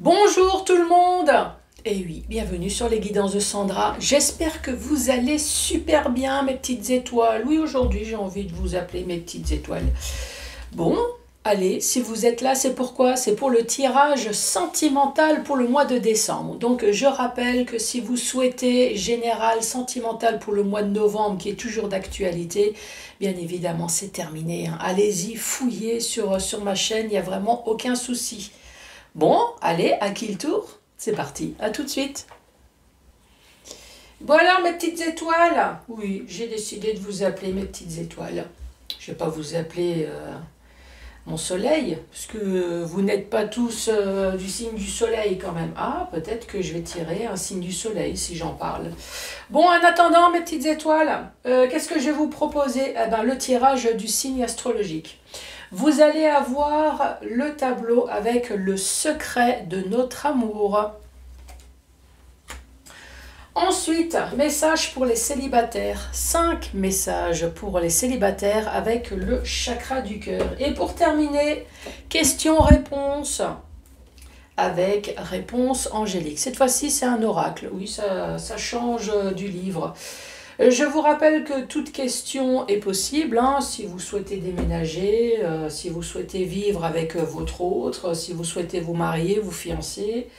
Bonjour tout le monde! Et oui, bienvenue sur les guidances de Sandra. J'espère que vous allez super bien, mes petites étoiles. Oui, aujourd'hui, j'ai envie de vous appeler mes petites étoiles. Bon, allez, si vous êtes là, c'est pourquoi? C'est pour le tirage sentimental pour le mois de décembre. Donc, je rappelle que si vous souhaitez général sentimental pour le mois de novembre, qui est toujours d'actualité, bien évidemment, c'est terminé, hein. Allez-y, fouillez sur ma chaîne, il n'y a vraiment aucun souci. Bon, allez, à qui le tour? C'est parti, à tout de suite. Bon alors, mes petites étoiles. Oui, j'ai décidé de vous appeler mes petites étoiles. Je ne vais pas vous appeler mon soleil, parce que vous n'êtes pas tous du signe du soleil quand même. Ah, peut-être que je vais tirer un signe du soleil si j'en parle. Bon, en attendant, mes petites étoiles, qu'est-ce que je vais vous proposer? Eh ben, le tirage du signe astrologique. Vous allez avoir le tableau avec le secret de notre amour. Ensuite, message pour les célibataires. 5 messages pour les célibataires avec le chakra du cœur. Et pour terminer, question-réponse avec réponse angélique. Cette fois-ci, c'est un oracle. Oui, ça change du livre. Je vous rappelle que toute question est possible, hein, si vous souhaitez déménager, si vous souhaitez vivre avec votre autre, si vous souhaitez vous marier, vous fiancer.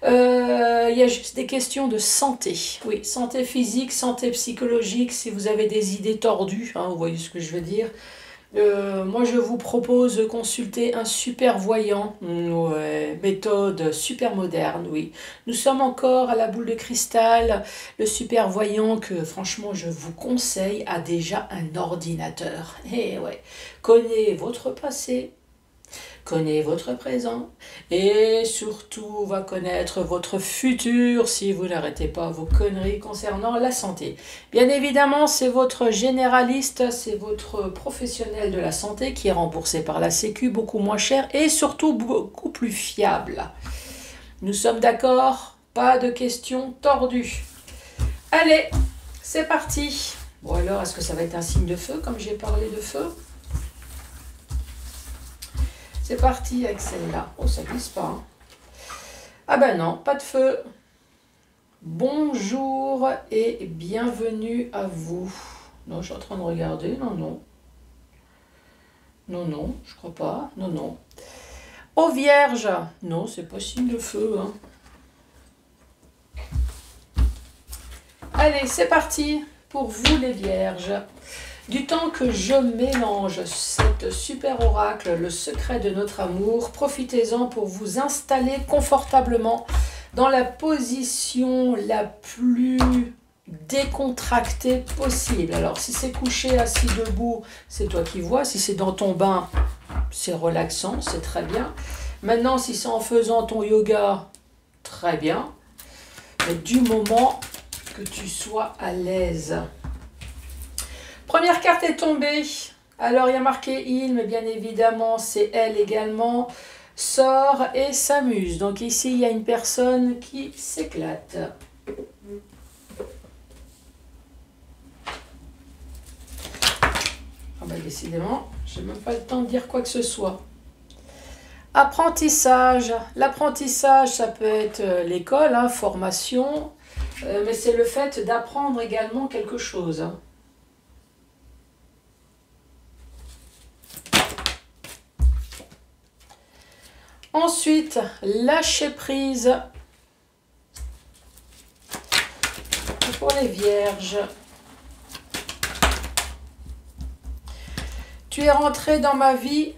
Il y a juste des questions de santé. Oui, santé physique, santé psychologique, si vous avez des idées tordues, hein, vous voyez ce que je veux dire. Moi, je vous propose de consulter un super voyant, ouais, méthode super moderne, oui. Nous sommes encore à la boule de cristal. Le super voyant que, franchement, je vous conseille a déjà un ordinateur. Et ouais, connaît votre passé, connaît votre présent et surtout va connaître votre futur si vous n'arrêtez pas vos conneries concernant la santé. Bien évidemment, c'est votre généraliste, c'est votre professionnel de la santé qui est remboursé par la Sécu, beaucoup moins cher et surtout beaucoup plus fiable. Nous sommes d'accord? Pas de questions tordues. Allez, c'est parti. Bon alors, est-ce que ça va être un signe de feu comme j'ai parlé de feu? C'est parti avec celle-là. Oh, ça glisse pas. Hein. Ah ben non, pas de feu. Bonjour et bienvenue à vous. Non, je suis en train de regarder. Non, non. Non, non, je crois pas. Non, non. Oh, Vierge. Non, c'est pas signe de feu. Hein. Allez, c'est parti pour vous les Vierges. Du temps que je mélange cette super oracle, le secret de notre amour, profitez-en pour vous installer confortablement dans la position la plus décontractée possible. Alors si c'est couché, assis, debout, c'est toi qui vois. Si c'est dans ton bain, c'est relaxant, c'est très bien. Maintenant, si c'est en faisant ton yoga, très bien. Mais du moment que tu sois à l'aise. Première carte est tombée. Alors, il y a marqué il, mais bien évidemment, c'est elle également. Sort et s'amuse. Donc ici, il y a une personne qui s'éclate. Ah bah, décidément, je n'ai même pas le temps de dire quoi que ce soit. Apprentissage. L'apprentissage, ça peut être l'école, hein, formation. Mais c'est le fait d'apprendre également quelque chose. Hein. Ensuite, lâcher prise pour les vierges. Tu es rentré dans ma vie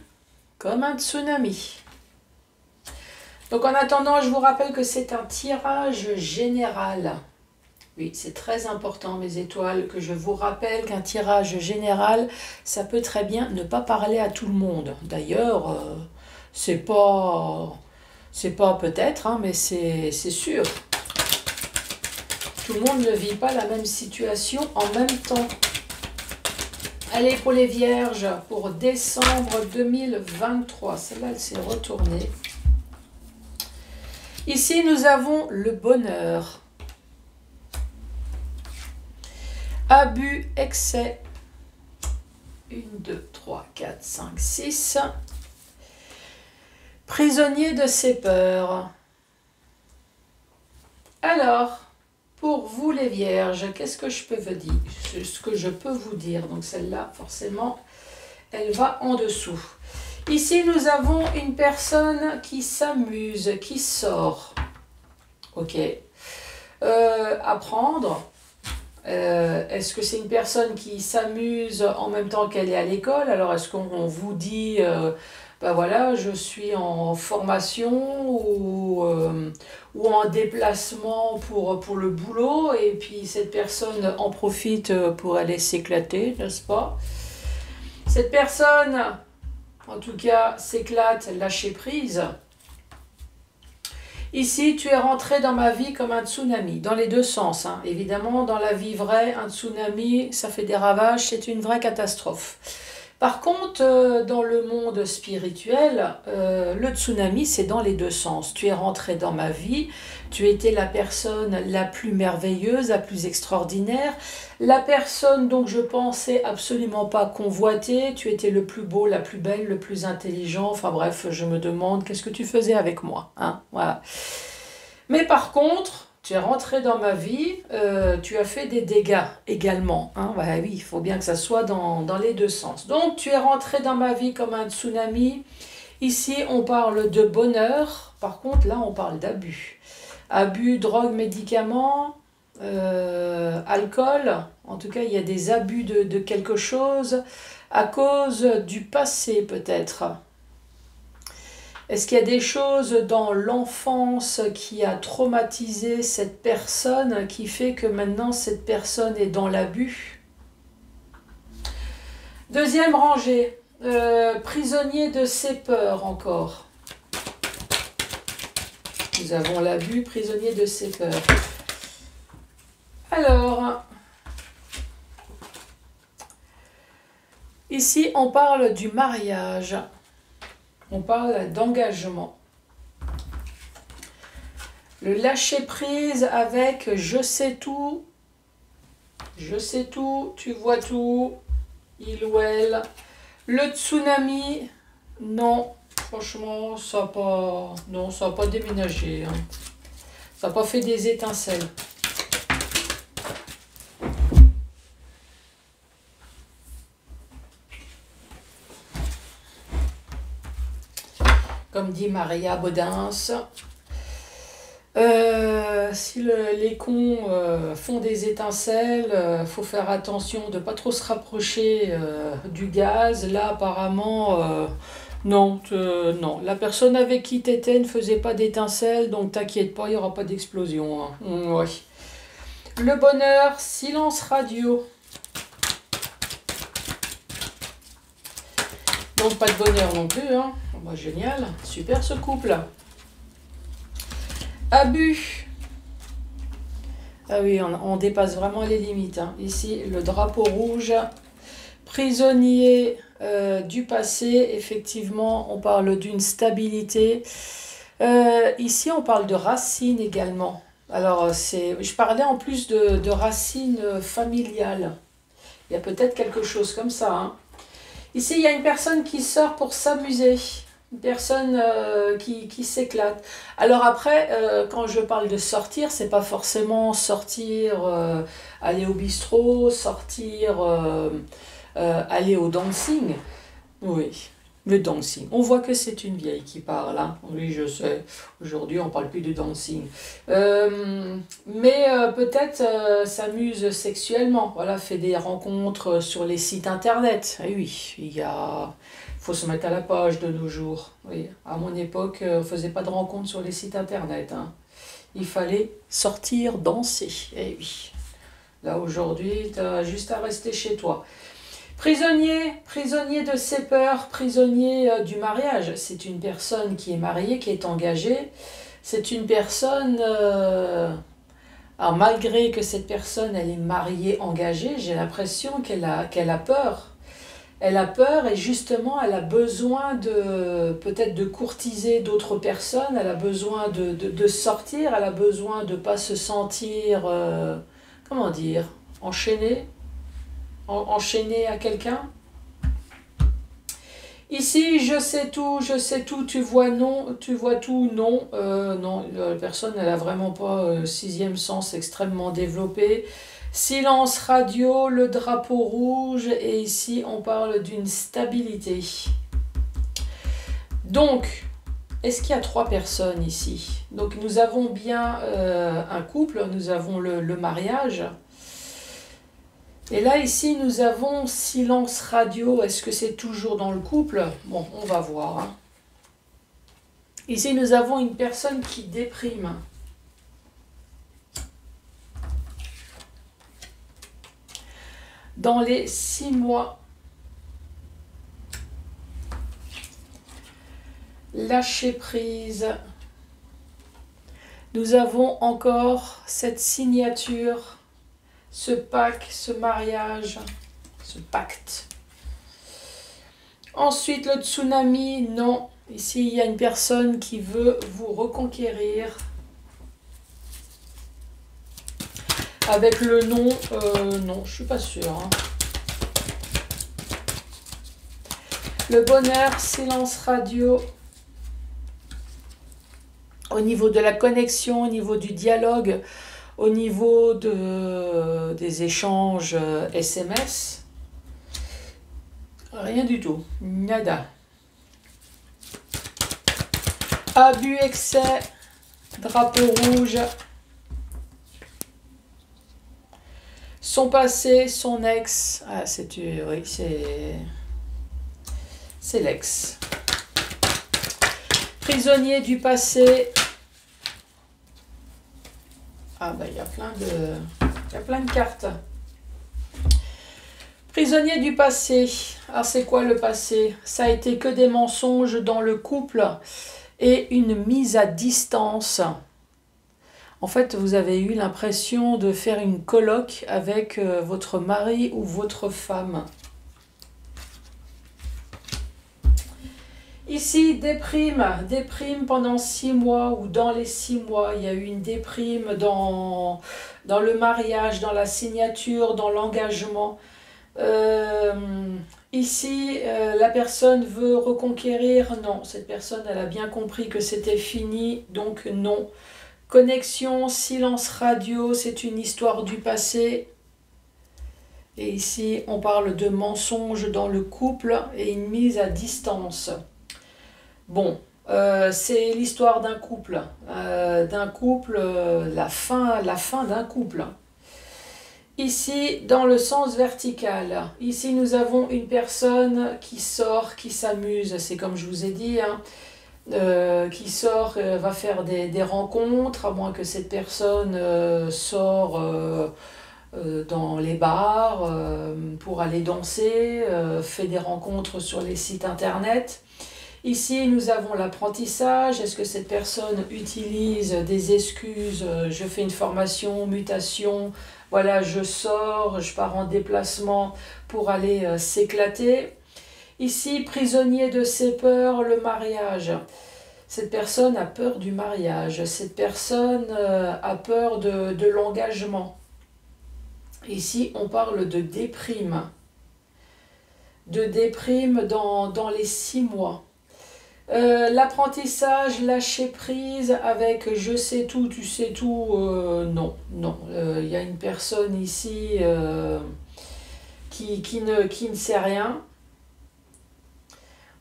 comme un tsunami. Donc en attendant, je vous rappelle que c'est un tirage général. Oui, c'est très important, mes étoiles, que je vous rappelle qu'un tirage général, ça peut très bien ne pas parler à tout le monde. D'ailleurs, c'est pas peut-être, hein, mais c'est sûr. Tout le monde ne vit pas la même situation en même temps. Allez, pour les vierges, pour décembre 2023. Celle-là, elle s'est retournée. Ici, nous avons le bonheur. Abus, excès. 1, 2, 3, 4, 5, 6. Prisonnier de ses peurs. Alors, pour vous les vierges, qu'est-ce que je peux vous dire? Ce que je peux vous dire. Donc celle-là, forcément, elle va en dessous. Ici, nous avons une personne qui s'amuse, qui sort. Ok. Apprendre. Est-ce que c'est une personne qui s'amuse en même temps qu'elle est à l'école? Alors, est-ce qu'on vous dit, ben voilà, je suis en formation ou en déplacement pour le boulot, et puis cette personne en profite pour aller s'éclater, n'est-ce pas? Cette personne, en tout cas, s'éclate, lâcher prise. Ici, tu es rentré dans ma vie comme un tsunami, dans les deux sens. Hein. Évidemment, dans la vie vraie, un tsunami, ça fait des ravages, c'est une vraie catastrophe. Par contre, dans le monde spirituel, le tsunami, c'est dans les deux sens. Tu es rentré dans ma vie, tu étais la personne la plus merveilleuse, la plus extraordinaire, la personne dont je pensais absolument pas convoiter, tu étais le plus beau, la plus belle, le plus intelligent, enfin bref, je me demande qu'est-ce que tu faisais avec moi, hein, voilà. Mais par contre, tu es rentré dans ma vie, tu as fait des dégâts également. Hein? Bah oui, il faut bien que ça soit dans les deux sens. Donc, tu es rentré dans ma vie comme un tsunami. Ici, on parle de bonheur. Par contre, là, on parle d'abus. Abus, drogue, médicaments, alcool. En tout cas, il y a des abus de quelque chose à cause du passé, peut-être. Est-ce qu'il y a des choses dans l'enfance qui a traumatisé cette personne qui fait que maintenant cette personne est dans l'abus? Deuxième rangée, prisonnier de ses peurs encore. Nous avons l'abus, prisonnier de ses peurs. Alors, ici on parle du mariage. On parle d'engagement. Le lâcher-prise avec je sais tout, tu vois tout, il ou elle. Le tsunami, non, franchement, ça n'a pas déménagé. Hein. Ça n'a pas fait des étincelles. Comme dit Maria Bodins, si les cons font des étincelles, faut faire attention de ne pas trop se rapprocher du gaz. Là, apparemment, non, non. La personne avec qui tu étais ne faisait pas d'étincelles, donc t'inquiète pas, il n'y aura pas d'explosion. Hein. Ouais. Le bonheur, silence radio. Donc pas de bonheur non plus, hein. Bah, génial, super ce couple. Abus. Ah oui, on dépasse vraiment les limites. Hein. Ici, le drapeau rouge. Prisonnier du passé, effectivement, on parle d'une stabilité. Ici, on parle de racines également. Alors, je parlais en plus de racines familiales. Il y a peut-être quelque chose comme ça, hein. Ici, il y a une personne qui sort pour s'amuser, une personne qui s'éclate. Alors après, quand je parle de sortir, c'est pas forcément sortir, aller au bistrot, sortir, aller au dancing. Oui, le dancing. On voit que c'est une vieille qui parle. Hein. Oui, je sais. Aujourd'hui, on parle plus de dancing. Mais peut-être s'amuse sexuellement. Voilà, fait des rencontres sur les sites internet. Et oui, faut se mettre à la page de nos jours. Oui, à mon époque, on ne faisait pas de rencontres sur les sites internet. Hein. Il fallait sortir, danser. Et oui. Là, aujourd'hui, tu as juste à rester chez toi. Prisonnier de ses peurs, prisonnier du mariage. C'est une personne qui est mariée, qui est engagée. C'est une personne... alors malgré que cette personne, elle est mariée, engagée, j'ai l'impression qu'elle a peur. Elle a peur et justement, elle a besoin peut-être de courtiser d'autres personnes. Elle a besoin de sortir. Elle a besoin de ne pas se sentir, comment dire, enchaînée à quelqu'un. Ici, je sais tout, tu vois non, tu vois tout, non. Non, la personne, elle a vraiment pas sixième sens extrêmement développé. Silence radio, le drapeau rouge, et ici, on parle d'une stabilité. Donc, est-ce qu'il y a trois personnes ici? Donc, nous avons bien un couple, nous avons le mariage. Et là, ici, nous avons silence radio. Est-ce que c'est toujours dans le couple? Bon, on va voir. Hein. Ici, nous avons une personne qui déprime. Dans les 6 mois, lâcher prise. Nous avons encore cette signature, ce pacte, ce mariage, ce pacte. Ensuite, le tsunami, non. Ici, il y a une personne qui veut vous reconquérir. Avec le nom, non, je suis pas sûre. Hein. Le bonheur, silence radio. Au niveau de la connexion, au niveau du dialogue, au niveau des échanges SMS. Rien du tout. Nada. Abus, excès, drapeau rouge. Son passé, son ex. Ah, oui, c'est l'ex. Prisonnier du passé. Ah, bah, il y a plein de cartes. Prisonnier du passé. Alors, c'est quoi le passé? Ça a été que des mensonges dans le couple et une mise à distance. En fait, vous avez eu l'impression de faire une coloc avec votre mari ou votre femme. Ici, déprime pendant 6 mois ou dans les 6 mois. Il y a eu une déprime dans le mariage, dans la signature, dans l'engagement. Ici, la personne veut reconquérir. Non, cette personne, elle a bien compris que c'était fini, donc non. Connexion, silence radio, c'est une histoire du passé. Et ici, on parle de mensonges dans le couple et une mise à distance. Bon, c'est l'histoire d'un couple. La fin d'un couple. Ici, dans le sens vertical, ici nous avons une personne qui sort, qui s'amuse, c'est comme je vous ai dit, hein, qui sort, va faire des rencontres, à moins que cette personne sort dans les bars pour aller danser, fait des rencontres sur les sites internet. Ici, nous avons l'apprentissage. Est-ce que cette personne utilise des excuses? Je fais une formation, mutation, voilà, je sors, je pars en déplacement pour aller s'éclater. Ici, prisonnier de ses peurs, le mariage. Cette personne a peur du mariage. Cette personne a peur de l'engagement. Ici, on parle de déprime. De déprime dans les 6 mois. L'apprentissage, lâcher prise avec je sais tout, tu sais tout, non. Y a une personne ici qui ne sait rien.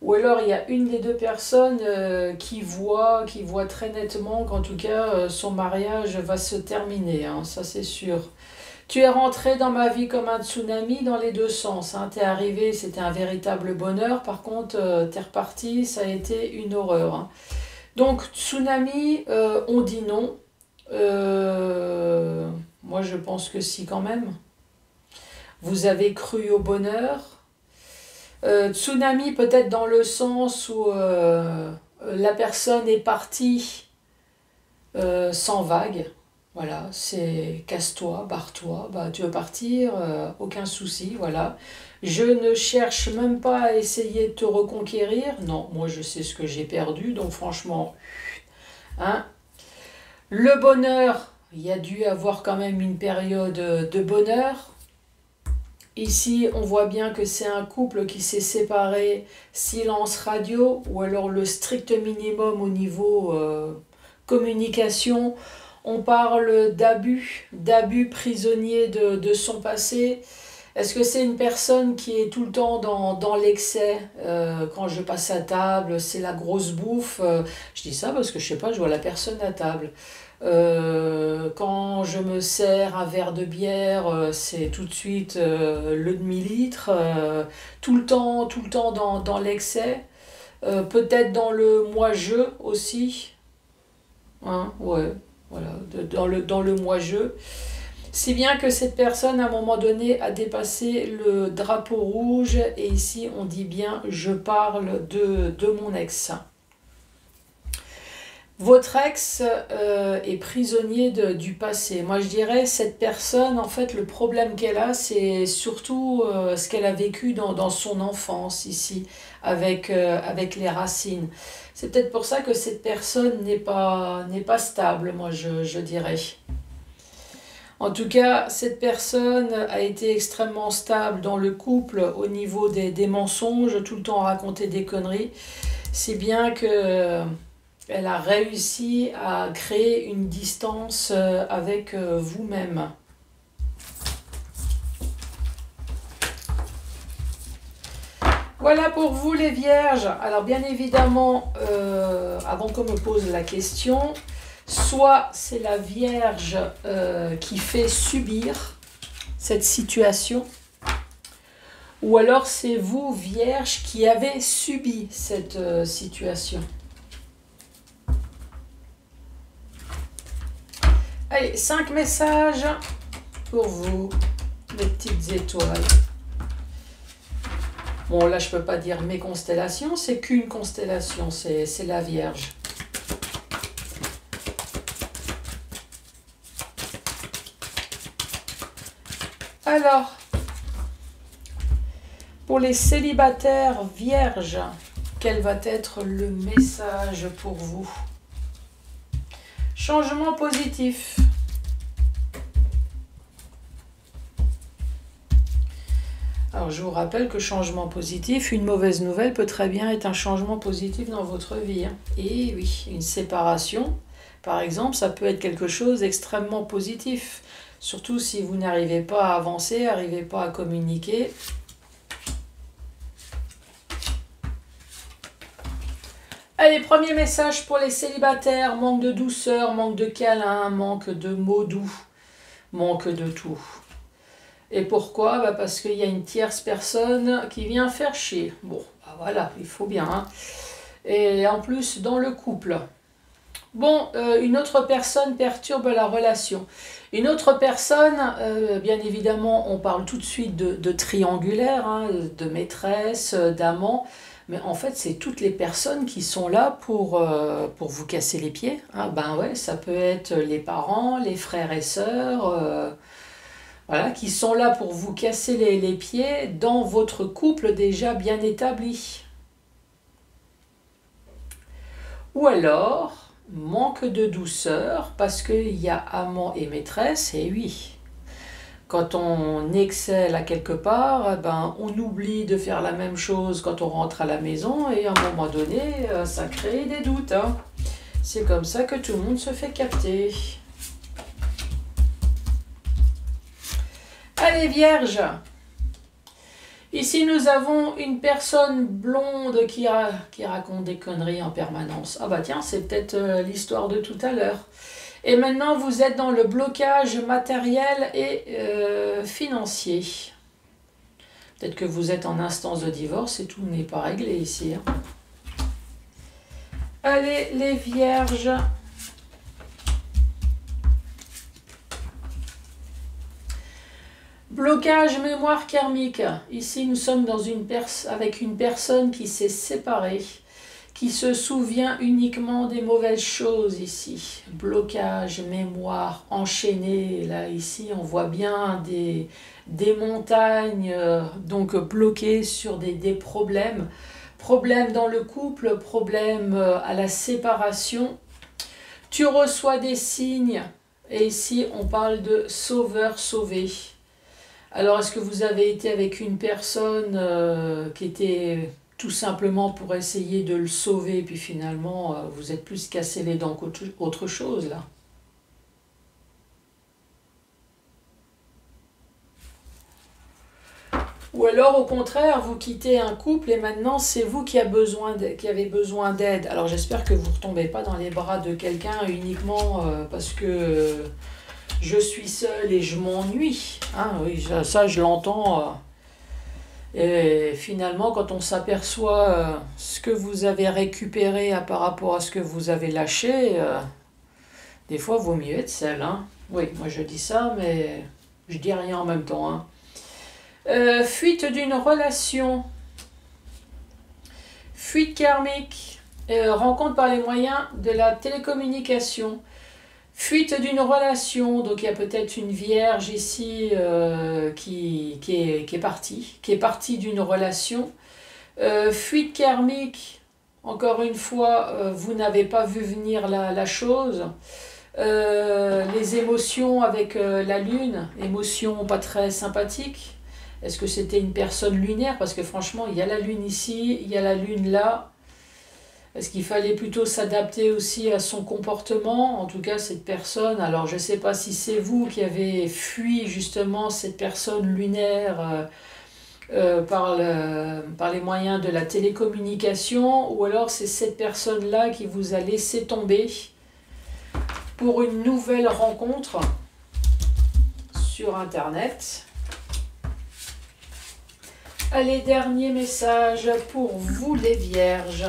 Ou alors il y a une des deux personnes qui voit très nettement qu'en tout cas son mariage va se terminer, hein, ça c'est sûr. Tu es rentré dans ma vie comme un tsunami dans les deux sens. Hein. Tu es arrivé, c'était un véritable bonheur. Par contre, tu es reparti, ça a été une horreur. Hein. Donc, tsunami, on dit non. Moi, je pense que si quand même. Vous avez cru au bonheur. Tsunami, peut-être dans le sens où la personne est partie sans vague. Voilà, c'est casse-toi, barre-toi, bah, tu veux partir, aucun souci, voilà. Je ne cherche même pas à essayer de te reconquérir. Non, moi je sais ce que j'ai perdu, donc franchement, hein. Le bonheur, il y a dû avoir quand même une période de bonheur. Ici, on voit bien que c'est un couple qui s'est séparé, silence radio, ou alors le strict minimum au niveau communication. On parle d'abus prisonnier de son passé. Est-ce que c'est une personne qui est tout le temps dans l'excès quand je passe à table, c'est la grosse bouffe. Je dis ça parce que je sais pas, je vois la personne à table. Quand je me sers un verre de bière, c'est tout de suite le demi-litre. Tout le temps dans l'excès. Peut-être dans le moi-je aussi. Hein, ouais, voilà, dans le moi-je. Si bien que cette personne, à un moment donné, a dépassé le drapeau rouge. Et ici, on dit bien, je parle de mon ex. Votre ex est prisonnier du passé. Moi, je dirais, cette personne, en fait, le problème qu'elle a, c'est surtout ce qu'elle a vécu dans son enfance, ici, avec les racines. C'est peut-être pour ça que cette personne n'est pas stable, moi, je dirais. En tout cas, cette personne a été extrêmement stable dans le couple au niveau des mensonges, tout le temps à raconter des conneries. C'est bien que elle a réussi à créer une distance avec vous-même. Voilà pour vous les vierges. Alors bien évidemment, avant qu'on me pose la question, soit c'est la Vierge qui fait subir cette situation, ou alors c'est vous, Vierge, qui avez subi cette situation. Allez, 5 messages pour vous, les petites étoiles. Bon, là, je ne peux pas dire mes constellations, c'est qu'une constellation, c'est la Vierge. Alors, pour les célibataires vierges, quel va être le message pour vous? Changement positif. Alors, je vous rappelle que changement positif, une mauvaise nouvelle peut très bien être un changement positif dans votre vie. Hein. Et oui, une séparation, par exemple, ça peut être quelque chose d'extrêmement positif. Surtout si vous n'arrivez pas à avancer, n'arrivez pas à communiquer. Allez, premier message pour les célibataires. Manque de douceur, manque de câlin, manque de mots doux, manque de tout. Et pourquoi? Bah parce qu'il y a une tierce personne qui vient faire chier. Bon, bah voilà, il faut bien. Hein. Et en plus, dans le couple. Bon, une autre personne perturbe la relation. Une autre personne, bien évidemment, on parle tout de suite de triangulaire, hein, de maîtresse, d'amant. Mais en fait, c'est toutes les personnes qui sont là pour vous casser les pieds. Hein. Ben ouais, ça peut être les parents, les frères et sœurs, voilà, qui sont là pour vous casser les pieds dans votre couple déjà bien établi. Ou alors, manque de douceur, parce qu'il y a amant et maîtresse, et oui. Quand on excelle à quelque part, ben, on oublie de faire la même chose quand on rentre à la maison et à un moment donné, ça crée des doutes. Hein. C'est comme ça que tout le monde se fait capter. Allez, Vierge. Ici, nous avons une personne blonde qui raconte des conneries en permanence. Ah bah tiens, c'est peut-être l'histoire de tout à l'heure. Et maintenant, vous êtes dans le blocage matériel et financier. Peut-être que vous êtes en instance de divorce et tout n'est pas réglé ici. Hein. Allez, les vierges. Blocage mémoire karmique. Ici, nous sommes dans avec une personne qui s'est séparée, qui se souvient uniquement des mauvaises choses ici. Blocage, mémoire, enchaîné. Là, ici, on voit bien des montagnes donc bloquées sur des problèmes. Problèmes dans le couple, problèmes à la séparation. Tu reçois des signes. Et ici, on parle de sauveur sauvé. Alors, est-ce que vous avez été avec une personne qui était tout simplement pour essayer de le sauver, puis finalement, vous êtes plus cassé les dents qu'autre chose, là? Ou alors, au contraire, vous quittez un couple et maintenant, c'est vous qui avez besoin d'aide. Alors, j'espère que vous ne retombez pas dans les bras de quelqu'un uniquement parce que je suis seule et je m'ennuie. Hein, oui, ça, je l'entends. Et finalement, quand on s'aperçoit ce que vous avez récupéré par rapport à ce que vous avez lâché, des fois, vaut mieux être seul. Hein. Oui, moi je dis ça, mais je dis rien en même temps. Hein. Fuite d'une relation. Fuite karmique. Rencontre par les moyens de la télécommunication. Fuite d'une relation, donc il y a peut-être une vierge ici qui est partie d'une relation. Fuite karmique, encore une fois, vous n'avez pas vu venir la chose. Les émotions avec la lune, émotions pas très sympathiques. Est-ce que c'était une personne lunaire? Parce que franchement, il y a la lune ici, il y a la lune là. Est-ce qu'il fallait plutôt s'adapter aussi à son comportement? En tout cas, cette personne, alors je ne sais pas si c'est vous qui avez fui justement cette personne lunaire par les moyens de la télécommunication, ou alors c'est cette personne-là qui vous a laissé tomber pour une nouvelle rencontre sur Internet. Allez, dernier message pour vous les vierges.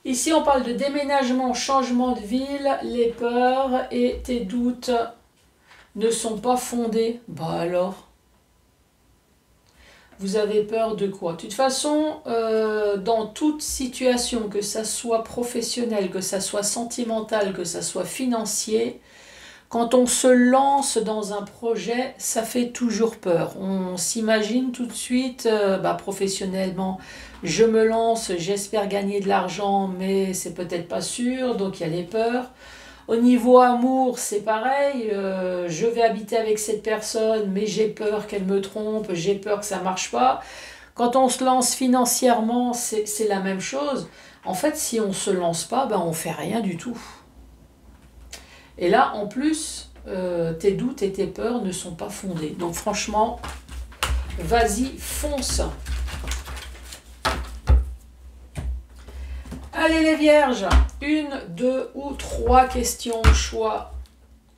Ici, on parle de déménagement, changement de ville, les peurs et tes doutes ne sont pas fondés. Bah alors, vous avez peur de quoi? De toute façon, dans toute situation, que ça soit professionnel, que ça soit sentimental, que ça soit financier, quand on se lance dans un projet, ça fait toujours peur. On s'imagine tout de suite, professionnellement, je me lance, j'espère gagner de l'argent, mais c'est peut-être pas sûr, donc il y a les peurs. Au niveau amour, c'est pareil, je vais habiter avec cette personne, mais j'ai peur qu'elle me trompe, j'ai peur que ça marche pas. Quand on se lance financièrement, c'est la même chose. En fait, si on se lance pas, on fait rien du tout. Et là, en plus, tes doutes et tes peurs ne sont pas fondés. Donc franchement, vas-y, fonce. Allez les vierges, 1, 2 ou 3 questions au choix,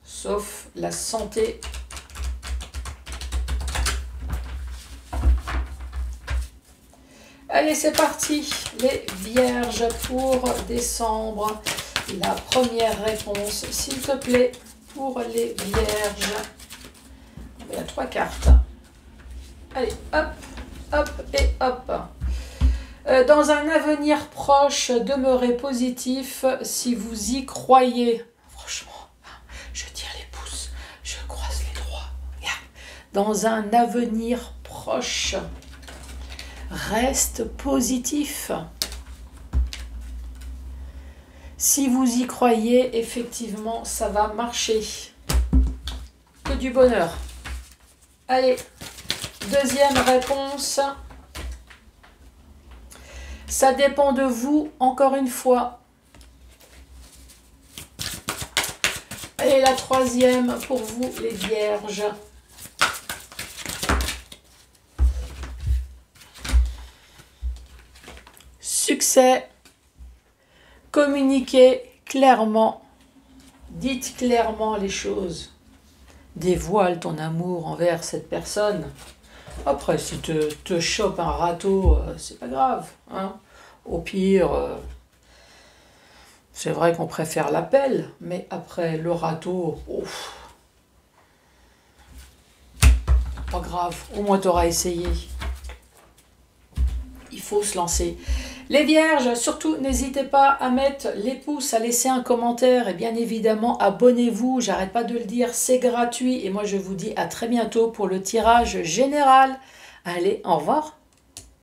sauf la santé. Allez, c'est parti, les vierges pour décembre. La première réponse, s'il te plaît, pour les vierges. Il y a 3 cartes. Allez, hop, hop et hop. Dans un avenir proche, demeurez positif si vous y croyez. Franchement, je tire les pouces, je croise les doigts. Dans un avenir proche, reste positif. Si vous y croyez, effectivement, ça va marcher. Que du bonheur. Allez, deuxième réponse. Ça dépend de vous, encore une fois. Et la troisième pour vous, les vierges. Succès. Communiquez clairement. Dites clairement les choses. Dévoile ton amour envers cette personne. Après, si te chope un râteau, c'est pas grave. Hein. Au pire, c'est vrai qu'on préfère l'appel, mais après le râteau, pas grave, au moins tu auras essayé. Il faut se lancer. Les vierges, surtout, n'hésitez pas à mettre les pouces, à laisser un commentaire et bien évidemment, abonnez-vous. J'arrête pas de le dire, c'est gratuit. Et moi, je vous dis à très bientôt pour le tirage général. Allez, au revoir.